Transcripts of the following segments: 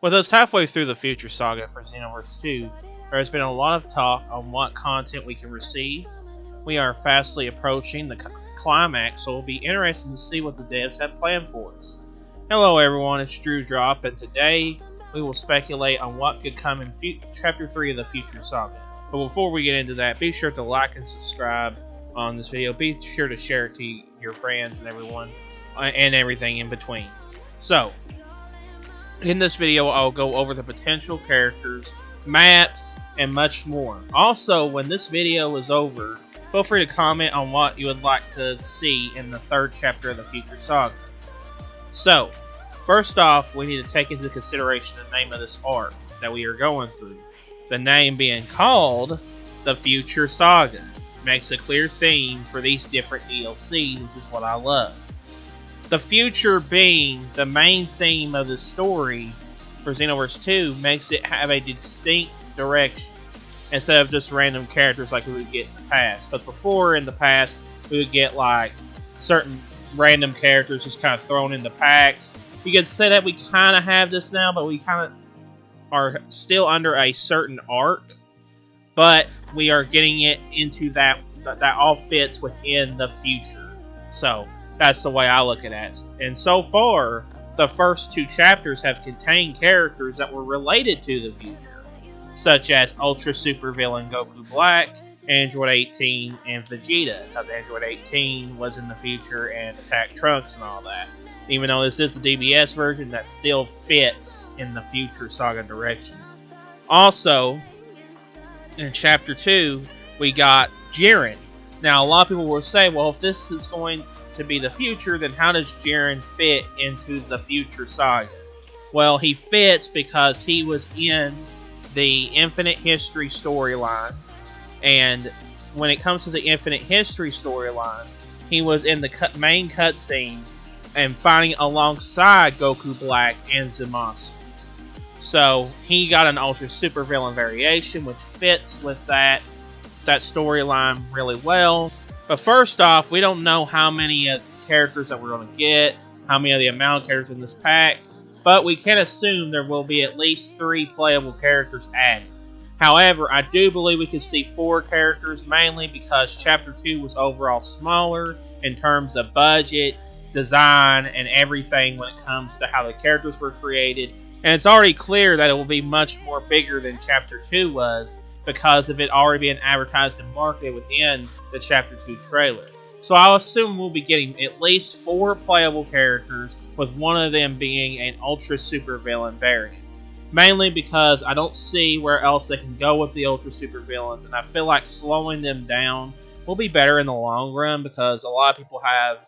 With us halfway through the Future Saga for Xenoverse 2, there has been a lot of talk on what content we can receive. We are fastly approaching the climax, so it'll be interesting to see what the devs have planned for us. Hello everyone, it's Drew Drop, and today we will speculate on what could come in Chapter 3 of the Future Saga. But before we get into that, be sure to like and subscribe on this video. Be sure to share it to your friends and everyone, and everything in between. So, in this video, I'll go over the potential characters, maps, and much more. Also, when this video is over, feel free to comment on what you would like to see in the third chapter of the Future Saga. So, first off, we need to take into consideration the name of this arc that we are going through. The name being called the Future Saga makes a clear theme for these different DLCs, which is what I love. The future being the main theme of the story for Xenoverse 2 makes it have a distinct direction instead of just random characters like we would get in the past. Because before, in the past, we would get like certain random characters just kind of thrown into packs. You could say that we kind of have this now, but we kind of are still under a certain arc. But we are getting it into that all fits within the future. So that's the way I look at it. And so far, the first two chapters have contained characters that were related to the future, such as Ultra Super Villain Goku Black, Android 18, and Vegeta, because Android 18 was in the future and attacked Trunks and all that. Even though this is the DBS version, that still fits in the Future Saga direction. Also, in Chapter 2, we got Jiren. Now, a lot of people will say, well, if this is going to be the future, then how does Jiren fit into the Future Saga? Well, he fits because he was in the Infinite History storyline, and when it comes to the Infinite History storyline, he was in the main cutscene and fighting alongside Goku Black and Zamasu. So he got an Ultra Super Villain variation, which fits with that storyline really well. But first off, we don't know how many of the characters that we're going to get, how many of the amount of characters in this pack, but we can assume there will be at least 3 playable characters added. However, I do believe we could see 4 characters, mainly because Chapter 2 was overall smaller in terms of budget, design, and everything when it comes to how the characters were created. And it's already clear that it will be much more bigger than Chapter 2 was, because of it already being advertised and marketed within the Chapter 2 trailer. So I'll assume we'll be getting at least 4 playable characters, with one of them being an Ultra Super Villain variant. Mainly because I don't see where else they can go with the Ultra Super Villains, and I feel like slowing them down will be better in the long run, because a lot of people have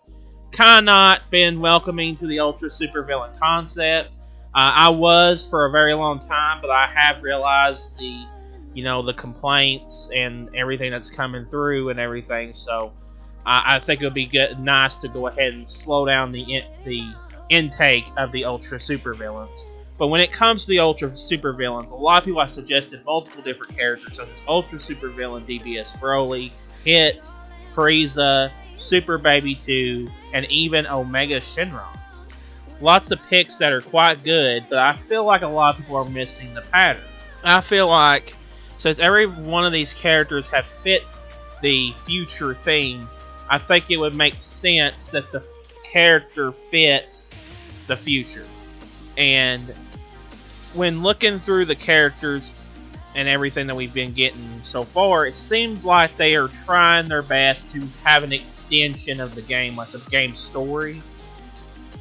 kind of not been welcoming to the Ultra Super Villain concept. I was for a very long time, but I have realized the complaints and everything that's coming through and everything. So I think it would be nice to go ahead and slow down the intake of the Ultra Super Villains. But when it comes to the Ultra Super Villains, a lot of people have suggested multiple different characters, such as Ultra Super Villain DBS Broly, Hit, Frieza, Super Baby 2, and even Omega Shenron. Lots of picks that are quite good, but I feel like a lot of people are missing the pattern. I feel like since every one of these characters have fit the future theme, I think it would make sense that the character fits the future. And when looking through the characters and everything that we've been getting so far, it seems like they are trying their best to have an extension of the game, like the game's story.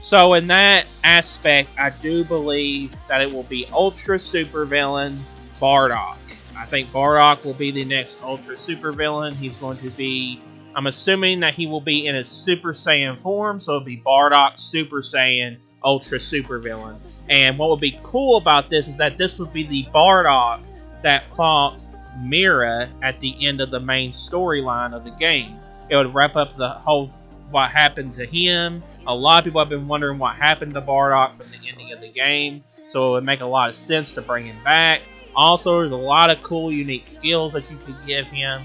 So in that aspect, I do believe that it will be Ultra Super Villain Bardock. I think Bardock will be the next Ultra Super Villain. He's going to be, I'm assuming that he will be in his Super Saiyan form, so it'll be Bardock Super Saiyan Ultra Super Villain. And what would be cool about this is that this would be the Bardock that fought Mira at the end of the main storyline of the game. It would wrap up the whole what happened to him. A lot of people have been wondering what happened to Bardock from the ending of the game, so it would make a lot of sense to bring him back. Also, there's a lot of cool, unique skills that you could give him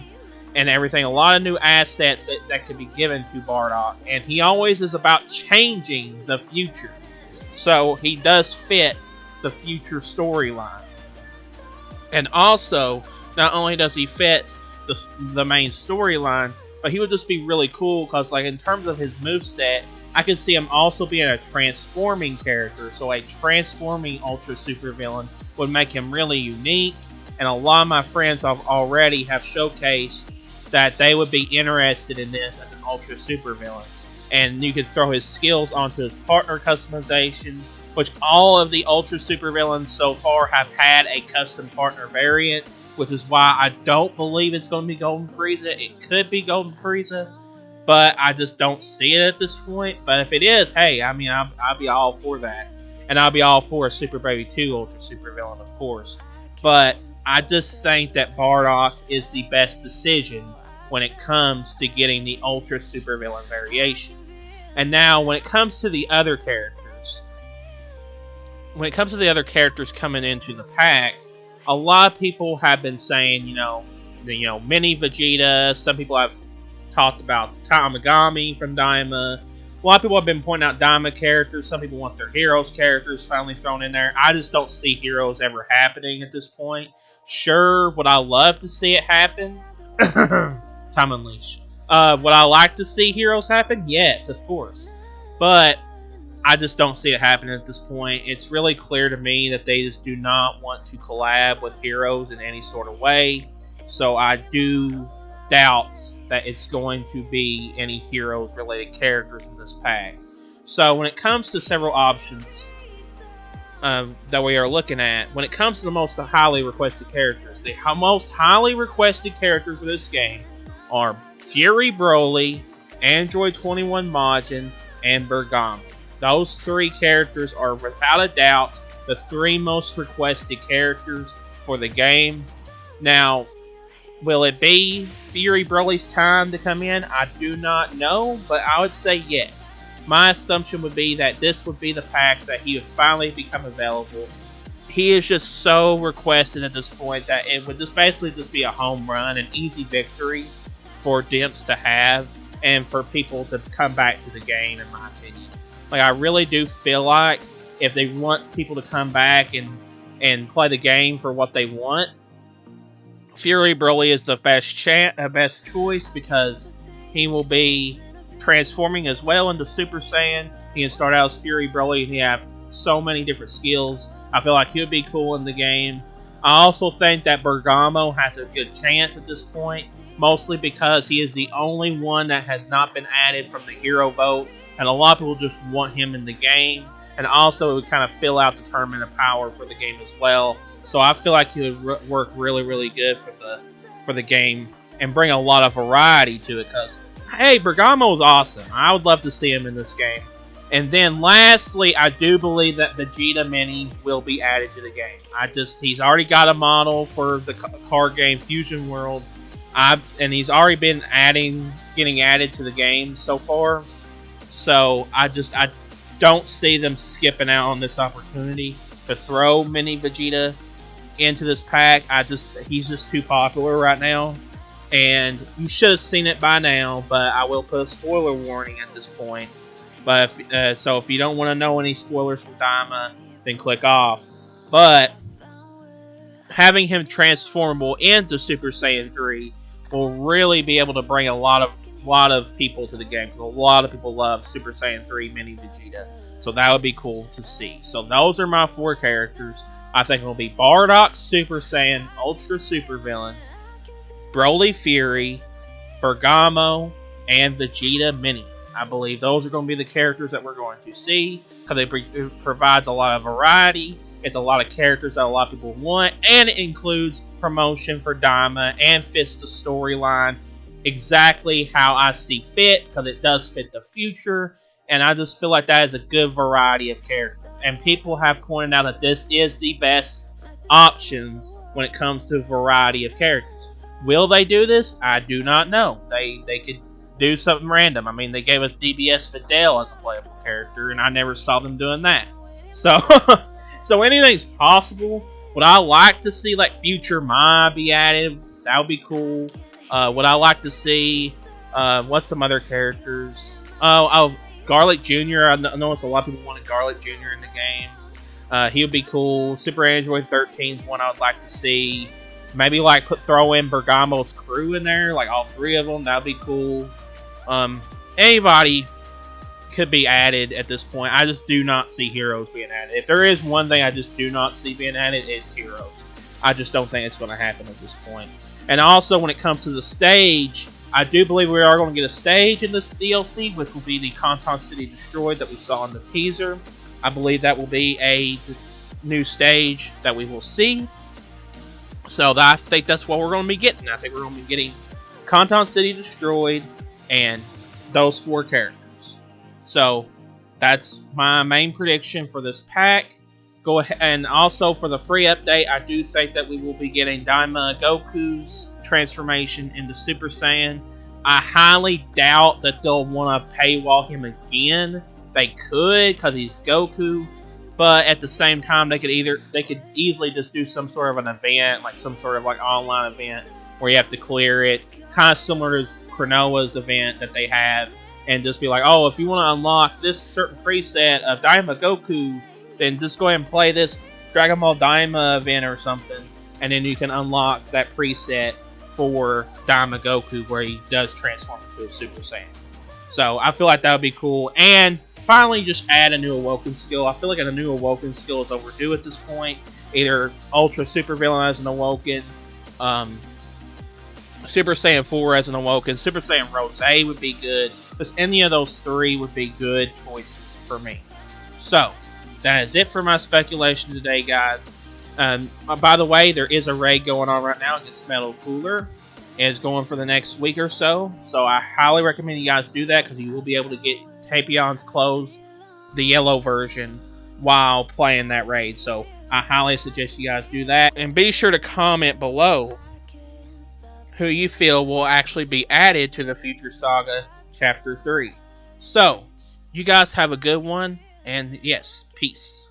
and everything. A lot of new assets that could be given to Bardock. And he always is about changing the future. So he does fit the future storyline. And also, not only does he fit the main storyline, but he would just be really cool because, like, in terms of his moveset, I could see him also being a transforming character. So a transforming Ultra Super Villain would make him really unique. And a lot of my friends already have showcased that they would be interested in this as an Ultra Super Villain. And you could throw his skills onto his partner customization, which all of the Ultra Super Villains so far have had a custom partner variant, which is why I don't believe it's going to be Golden Frieza. It could be Golden Frieza, but I just don't see it at this point. But if it is, hey, I mean, I'll be all for that. And I'll be all for a Super Baby 2 Ultra Super Villain, of course. But I just think that Bardock is the best decision when it comes to getting the Ultra Super Villain variation. And now, when it comes to the other characters, coming into the pack, a lot of people have been saying, mini Vegeta. Some people have talked about Tamagami from Daima. A lot of people have been pointing out Daima characters. Some people want their Heroes characters finally thrown in there. I just don't see Heroes ever happening at this point. Sure, would I love to see it happen? Time Unleash. Would I like to see Heroes happen? Yes, of course. But I just don't see it happening at this point. It's really clear to me that they just do not want to collab with Heroes in any sort of way. So I do doubt that it's going to be any Heroes-related characters in this pack. So when it comes to several options that we are looking at, when it comes to the most highly requested characters, the most highly requested characters for this game are Fury Broly, Android 21 Majin, and Bergamo. Those three characters are without a doubt the three most requested characters for the game. Now, will it be Fury Broly's time to come in? I do not know, but I would say yes. My assumption would be that this would be the pack that he would finally become available. He is just so requested at this point that it would just basically just be a home run, an easy victory for Dimps to have and for people to come back to the game, in my opinion. Like, I really do feel like if they want people to come back and play the game for what they want, Fury Broly is the best choice because he will be transforming as well into Super Saiyan. He can start out as Fury Broly and he have so many different skills. I feel like he'll be cool in the game. I also think that Bergamo has a good chance at this point, mostly because he is the only one that has not been added from the hero vote, and a lot of people just want him in the game, and also it would kind of fill out the tournament of power for the game as well. So I feel like he would work really, really good for the game and bring a lot of variety to it, because, hey, Bergamo is awesome. I would love to see him in this game. And then lastly, I do believe that Vegeta Mini will be added to the game. He's already got a model for the card game Fusion World. And he's already been getting added to the game so far. So I don't see them skipping out on this opportunity to throw Mini Vegeta into this pack. He's just too popular right now. And you should have seen it by now, but I will put a spoiler warning at this point. But so if you don't want to know any spoilers from Daima, then click off. But having him transformable into Super Saiyan 3 will really be able to bring a lot of people to the game, because a lot of people love Super Saiyan 3 Mini Vegeta. So that would be cool to see. So those are my 4 characters. I think it'll be Bardock Super Saiyan Ultra Super Villain, Broly Fury, Bergamo, and Vegeta Mini. I believe those are going to be the characters that we're going to see, because it provides a lot of variety. It's a lot of characters that a lot of people want, and it includes promotion for Daima and fits the storyline exactly how I see fit, because it does fit the future, and I just feel like that is a good variety of characters. And people have pointed out that this is the best options when it comes to variety of characters. Will they do this? I do not know. They could do something random. I mean, they gave us DBS Fidel as a playable character, and I never saw them doing that. So, so anything's possible. Would I like to see like Future Ma be added? That would be cool. Would I like to see what's some other characters? Oh, Garlic Jr. I know it's a lot of people wanted Garlic Jr. in the game. He would be cool. Super Android 13 is one I would like to see. Maybe like throw in Bergamo's crew in there, like all 3 of them. That'd be cool. Anybody could be added at this point. I just do not see Heroes being added. If there is one thing I just do not see being added, it's Heroes. I just don't think it's going to happen at this point. And also, when it comes to the stage, I do believe we are going to get a stage in this DLC, which will be the Conton City Destroyed that we saw in the teaser. I believe that will be a new stage that we will see. So I think that's what we're going to be getting. I think we're going to be getting Conton City Destroyed and those 4 characters. So that's my main prediction for this pack. Go ahead, and also for the free update, I do think that we will be getting Daima Goku's transformation into Super Saiyan. I highly doubt that they'll want to paywall him again. They could, because he's Goku, but at the same time, they could easily just do some sort of an event, like some sort of like online event where you have to clear it, kind of similar to Kranoa's event that they have, and just be like, oh, if you want to unlock this certain preset of Daima Goku, then just go ahead and play this Dragon Ball Daima event or something, and then you can unlock that preset for Daima Goku where he does transform into a Super Saiyan. So I feel like that would be cool. And finally, just add a new Awoken skill. I feel like a new Awoken skill is overdue at this point. Either Ultra Super Villain as an Awoken, Super Saiyan 4 as an Awoken, Super Saiyan Rose would be good. Just any of those 3 would be good choices for me. So that is it for my speculation today, guys. By the way, there is a raid going on right now against Metal Cooler. It's going for the next week or so. So I highly recommend you guys do that, because you will be able to get Tapion's clothes, the yellow version, while playing that raid. So I highly suggest you guys do that. And be sure to comment below who you feel will actually be added to the Future Saga Chapter 3. So, you guys have a good one. And yes, peace.